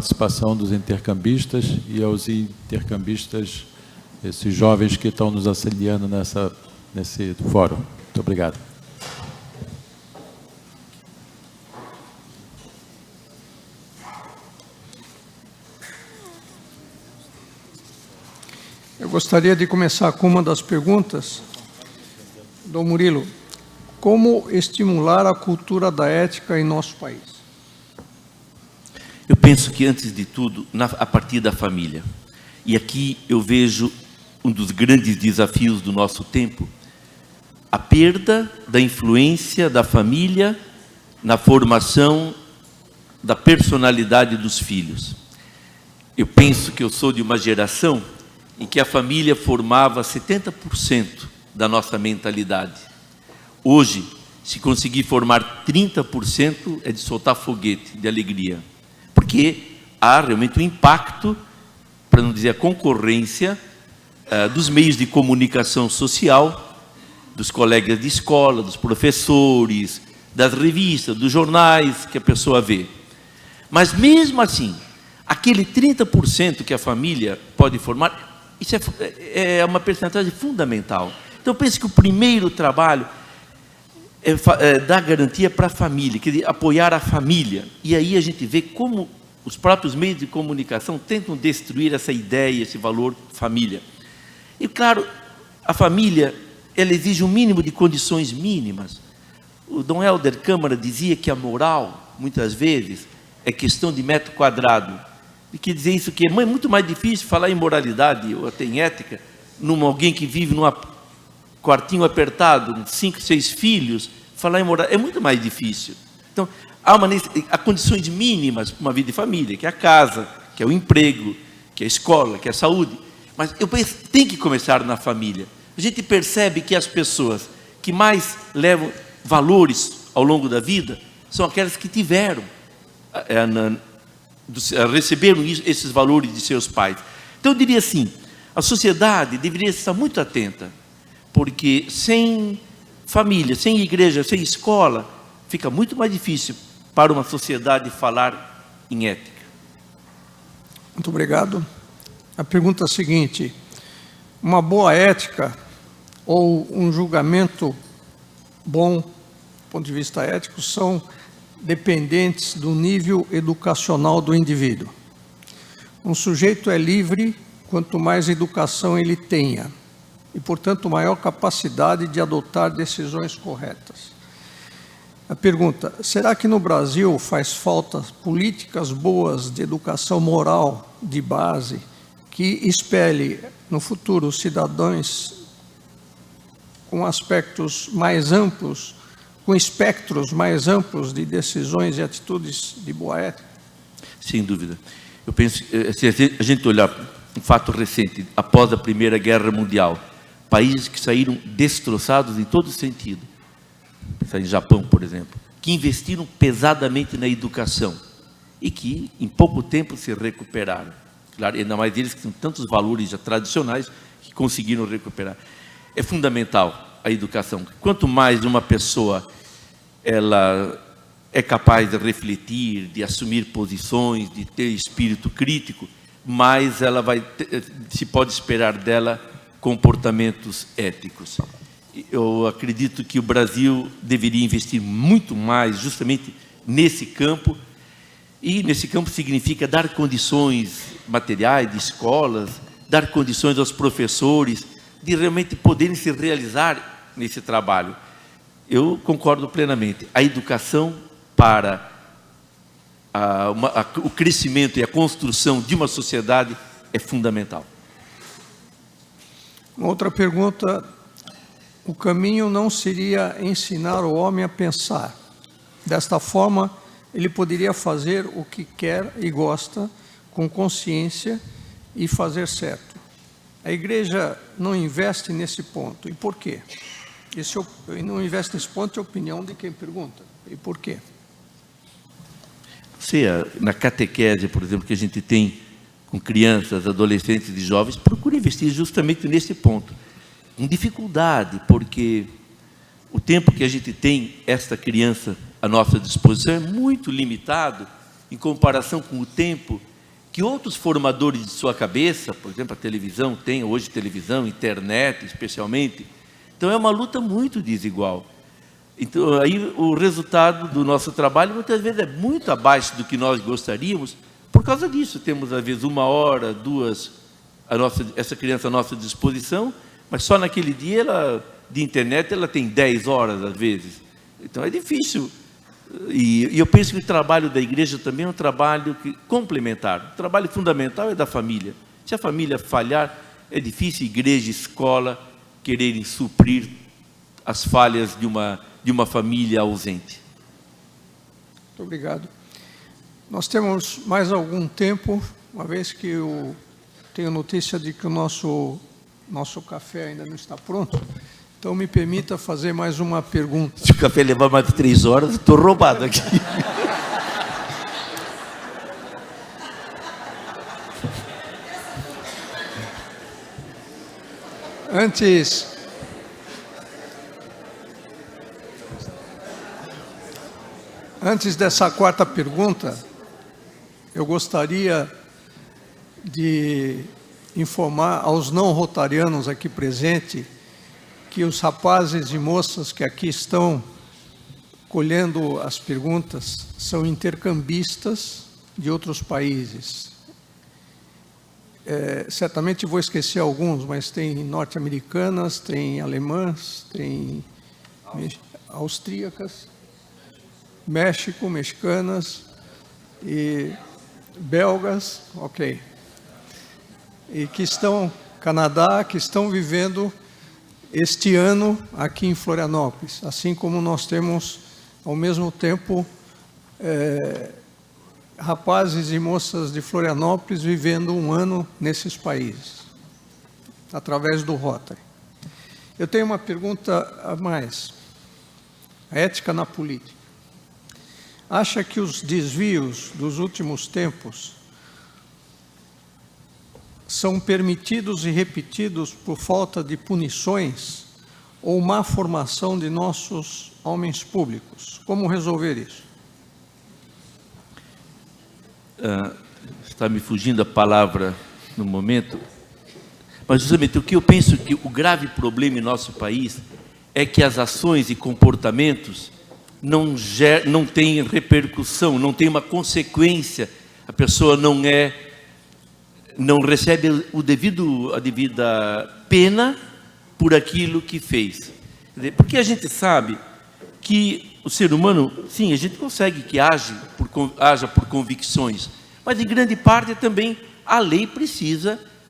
participação dos intercambistas e aos intercambistas, esses jovens que estão nos auxiliando nesse fórum. Muito obrigado. Eu gostaria de começar com uma das perguntas. Dom Murilo, como estimular a cultura da ética em nosso país? Eu penso que, antes de tudo, a partir da família. E aqui eu vejo um dos grandes desafios do nosso tempo, a perda da influência da família na formação da personalidade dos filhos. Eu penso que eu sou de uma geração em que a família formava 70% da nossa mentalidade. Hoje, se conseguir formar 30%, é de soltar foguete, de alegria. Porque há realmente um impacto, para não dizer a concorrência, dos meios de comunicação social, dos colegas de escola, dos professores, das revistas, dos jornais que a pessoa vê. Mas mesmo assim, aquele 30% que a família pode formar, isso é uma percentagem fundamental. Então, eu penso que o primeiro trabalho é dar garantia para a família, quer dizer, apoiar a família. E aí a gente vê como os próprios meios de comunicação tentam destruir essa ideia, esse valor família. E, claro, a família, ela exige um mínimo de condições mínimas. O Dom Helder Câmara dizia que a moral, muitas vezes, é questão de metro quadrado. E que dizer isso, que é muito mais difícil falar em moralidade ou até em ética, alguém que vive num quartinho apertado, com 5, 6 filhos, falar em moral é muito mais difícil. Então, há condições mínimas para uma vida de família, que é a casa, que é o emprego, que é a escola, que é a saúde. Mas eu penso que tem que começar na família. A gente percebe que as pessoas que mais levam valores ao longo da vida são aquelas que tiveram receberam esses valores de seus pais. Então, eu diria assim, a sociedade deveria estar muito atenta, porque sem família, sem igreja, sem escola, fica muito mais difícil para uma sociedade falar em ética. Muito obrigado. A pergunta é a seguinte: uma boa ética ou um julgamento bom, do ponto de vista ético, são dependentes do nível educacional do indivíduo. Um sujeito é livre quanto mais educação ele tenha e, portanto, maior capacidade de adotar decisões corretas. A pergunta: será que no Brasil faz falta políticas boas de educação moral de base que espelhe no futuro os cidadãos com aspectos mais amplos, com espectros mais amplos de decisões e atitudes de boa ética? Sem dúvida. Eu penso, se a gente olhar um fato recente, após a Primeira Guerra Mundial, países que saíram destroçados em todo sentido, em Japão, por exemplo, que investiram pesadamente na educação e que, em pouco tempo, se recuperaram. Claro, ainda mais eles que têm tantos valores já tradicionais que conseguiram recuperar. É fundamental a educação. Quanto mais uma pessoa ela é capaz de refletir, de assumir posições, de ter espírito crítico, mais ela se pode esperar dela comportamentos éticos. Eu acredito que o Brasil deveria investir muito mais justamente nesse campo, e nesse campo significa dar condições materiais de escolas, dar condições aos professores de realmente poderem se realizar nesse trabalho. Eu concordo plenamente. A educação para o crescimento e a construção de uma sociedade é fundamental. Uma outra pergunta: o caminho não seria ensinar o homem a pensar? Desta forma, ele poderia fazer o que quer e gosta, com consciência, e fazer certo. A igreja não investe nesse ponto. E por quê? Não investe nesse ponto é a opinião de quem pergunta. E por quê? Na catequese, por exemplo, que a gente tem com crianças, adolescentes e jovens, procura investir justamente nesse ponto. Com dificuldade, porque o tempo que a gente tem esta criança à nossa disposição é muito limitado, em comparação com o tempo que outros formadores de sua cabeça, por exemplo, a televisão tem hoje televisão, internet especialmente. Então é uma luta muito desigual. Então aí o resultado do nosso trabalho muitas vezes é muito abaixo do que nós gostaríamos. Por causa disso, temos às vezes 1 hora, 2, essa criança à nossa disposição, mas só naquele dia de internet ela tem 10 horas às vezes. Então é difícil. E eu penso que o trabalho da igreja também é um trabalho complementar. O trabalho fundamental é da família. Se a família falhar, é difícil igreja e escola quererem suprir as falhas de uma família ausente. Muito obrigado. Nós temos mais algum tempo, uma vez que eu tenho notícia de que o nosso café ainda não está pronto. Então, me permita fazer mais uma pergunta. Se o café levar mais de 3 horas, estou roubado aqui. Antes dessa quarta pergunta, eu gostaria de informar aos não rotarianos aqui presentes que os rapazes e moças que aqui estão colhendo as perguntas são intercambistas de outros países. Certamente vou esquecer alguns, mas tem norte-americanas, tem alemãs, tem austríacas, mexicanas e belgas, ok. E que estão, Canadá, que estão vivendo este ano aqui em Florianópolis, assim como nós temos, ao mesmo tempo, rapazes e moças de Florianópolis vivendo um ano nesses países, através do Rotary. Eu tenho uma pergunta a mais. A ética na política. Acha que os desvios dos últimos tempos são permitidos e repetidos por falta de punições ou má formação de nossos homens públicos? Como resolver isso? Está me fugindo a palavra no momento, mas justamente o que eu penso que o grave problema em nosso país é que as ações e comportamentos não têm repercussão, não tem uma consequência, a pessoa não recebe a devida pena por aquilo que fez. Porque a gente sabe que o ser humano, sim, a gente consegue que haja por convicções, mas em grande parte também a lei precisa